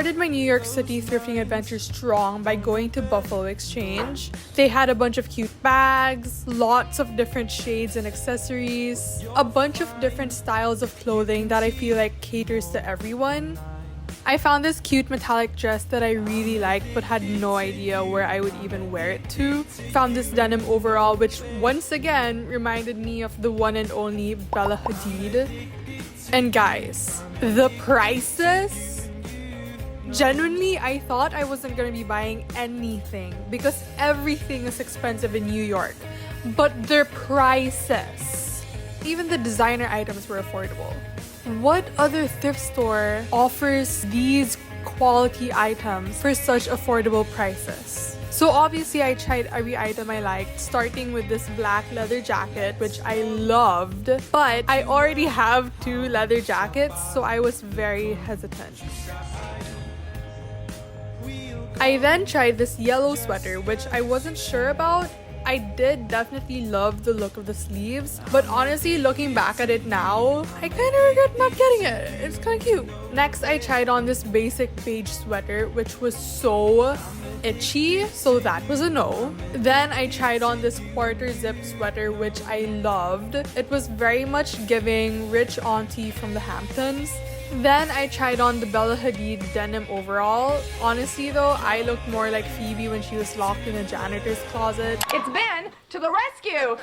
started my New York City thrifting adventure strong by going to Buffalo Exchange. They had a bunch of cute bags, lots of different shades and accessories, a bunch of different styles of clothing that I feel like caters to everyone. I found this cute metallic dress that I really liked but had no idea where I would even wear it to. Found this denim overall which once again reminded me of the one and only Bella Hadid. And guys, the prices? Genuinely, I thought I wasn't gonna be buying anything because everything is expensive in New York. But their prices, even the designer items were affordable. What other thrift store offers these quality items for such affordable prices? So obviously I tried every item I liked, starting with this black leather jacket, which I loved, but I already have 2 leather jackets, so I was very hesitant. I then tried this yellow sweater, which I wasn't sure about. I did definitely love the look of the sleeves, but honestly, looking back at it now, I kind of regret not getting it. It's kind of cute. Next, I tried on this basic beige sweater, which was so itchy, so that was a no. Then I tried on this quarter zip sweater, which I loved. It was very much giving rich auntie from the Hamptons. Then I tried on the Bella Hadid denim overall. Honestly though, I looked more like Phoebe when she was locked in a janitor's closet. It's Ben to the rescue!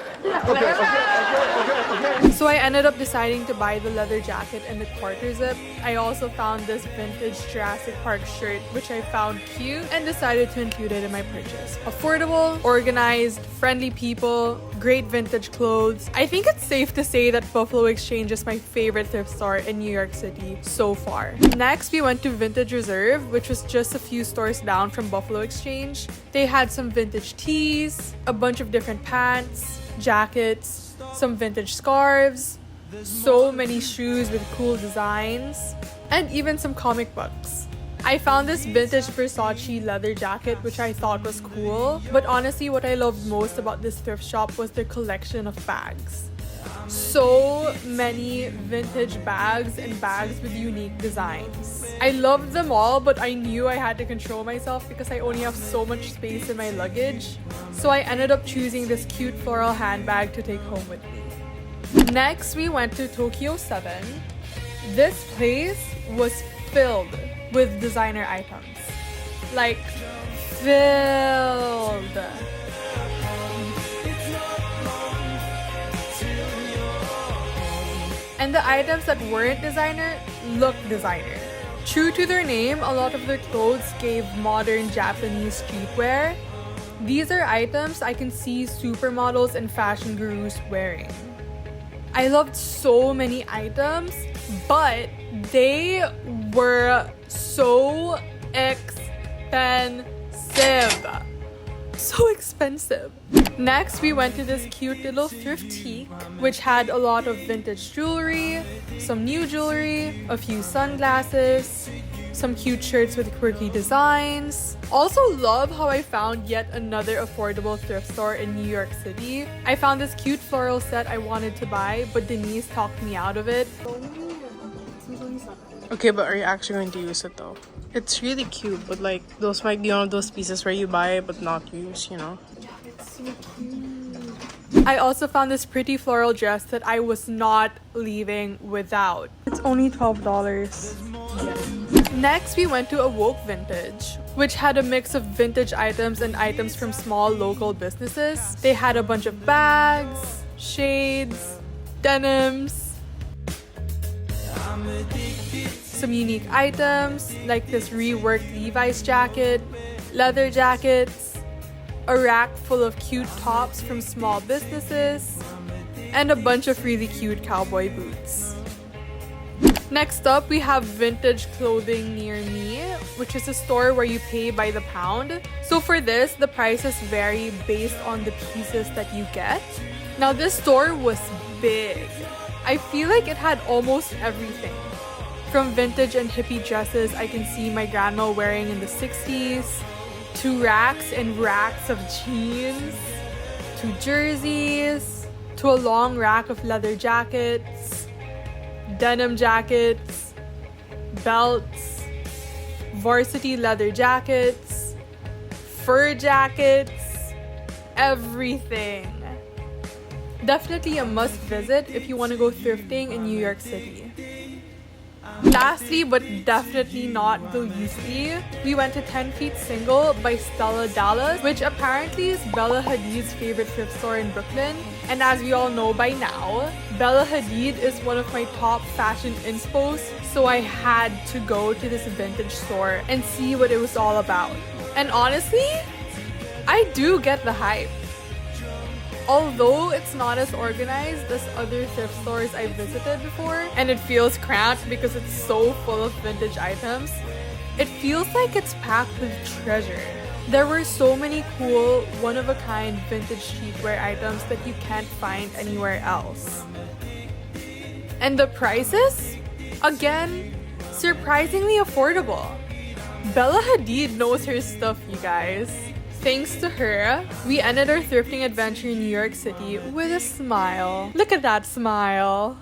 So I ended up deciding to buy the leather jacket and the quarter zip. I also found this vintage Jurassic Park shirt, which I found cute and decided to include it in my purchase. Affordable, organized, friendly people, great vintage clothes. I think it's safe to say that Buffalo Exchange is my favorite thrift store in New York City so far. Next, we went to Vintage Reserve, which was just a few stores down from Buffalo Exchange. They had some vintage tees, a bunch of different pants, jackets, some vintage scarves, so many shoes with cool designs, and even some comic books. I found this vintage Versace leather jacket, which I thought was cool, but honestly what I loved most about this thrift shop was their collection of bags. So many vintage bags and bags with unique designs. I loved them all, but I knew I had to control myself because I only have so much space in my luggage. So I ended up choosing this cute floral handbag to take home with me. Next, we went to Tokio 7. This place was filled with designer items. Like, filled. And the items that weren't designer looked designer. True to their name, a lot of their clothes gave modern Japanese streetwear. These are items I can see supermodels and fashion gurus wearing. I loved so many items, but they were so expensive. So expensive. Next, we went to this cute little Thriftique, which had a lot of vintage jewelry, some new jewelry, a few sunglasses, some cute shirts with quirky designs. Also love how I found yet another affordable thrift store in New York City. I found this cute floral set I wanted to buy, but Denise talked me out of it. Okay, but are you actually going to use it though? It's really cute, but like those might be one of those pieces where you buy it but not use, you know? It's so cute. I also found this pretty floral dress that I was not leaving without. It's only $12. Yes. Next, we went to Awoke Vintage, which had a mix of vintage items and items from small local businesses. They had a bunch of bags, shades, denims, some unique items like this reworked Levi's jacket, leather jackets, a rack full of cute tops from small businesses, and a bunch of really cute cowboy boots. Next up, we have Vintage Clothing Near Me, which is a store where you pay by the pound. So for this, the prices vary based on the pieces that you get. Now this store was big. I feel like it had almost everything. From vintage and hippie dresses I can see my grandma wearing in the 60s, to racks and racks of jeans, to jerseys, to a long rack of leather jackets, denim jackets, belts, varsity leather jackets, fur jackets, everything. Definitely a must visit if you want to go thrifting in New York City. Lastly, but definitely not the leastly, we went to 10 Feet Single by Stella Dallas, which apparently is Bella Hadid's favorite thrift store in Brooklyn. And as we all know by now, Bella Hadid is one of my top fashion inspos, so I had to go to this vintage store and see what it was all about. And honestly, I do get the hype. Although it's not as organized as other thrift stores I've visited before, and it feels cramped because it's so full of vintage items, it feels like it's packed with treasure. There were so many cool, one-of-a-kind vintage streetwear items that you can't find anywhere else. And the prices? Again, surprisingly affordable. Bella Hadid knows her stuff, you guys. Thanks to her, we ended our thrifting adventure in New York City with a smile. Look at that smile.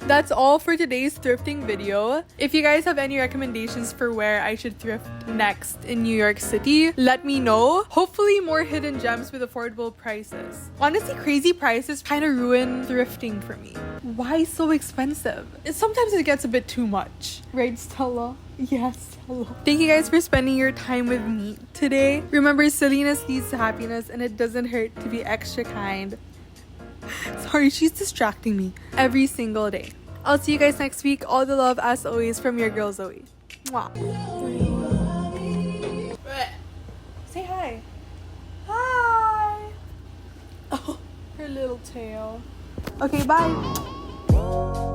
That's all for today's thrifting video. If you guys have any recommendations for where I should thrift next in New York City, let me know. Hopefully more hidden gems with affordable prices. Honestly, crazy prices kind of ruin thrifting for me. Why so expensive? Sometimes it gets a bit too much. Right, Stella? Yes, hello. Thank you guys for spending your time with me today. Remember, silliness leads to happiness, and it doesn't hurt to be extra kind. Sorry, she's distracting me every single day. I'll see you guys next week. All the love as always from your girl Zoe. Mwah. Say hi. Hi. Oh, her little tail. Okay, bye.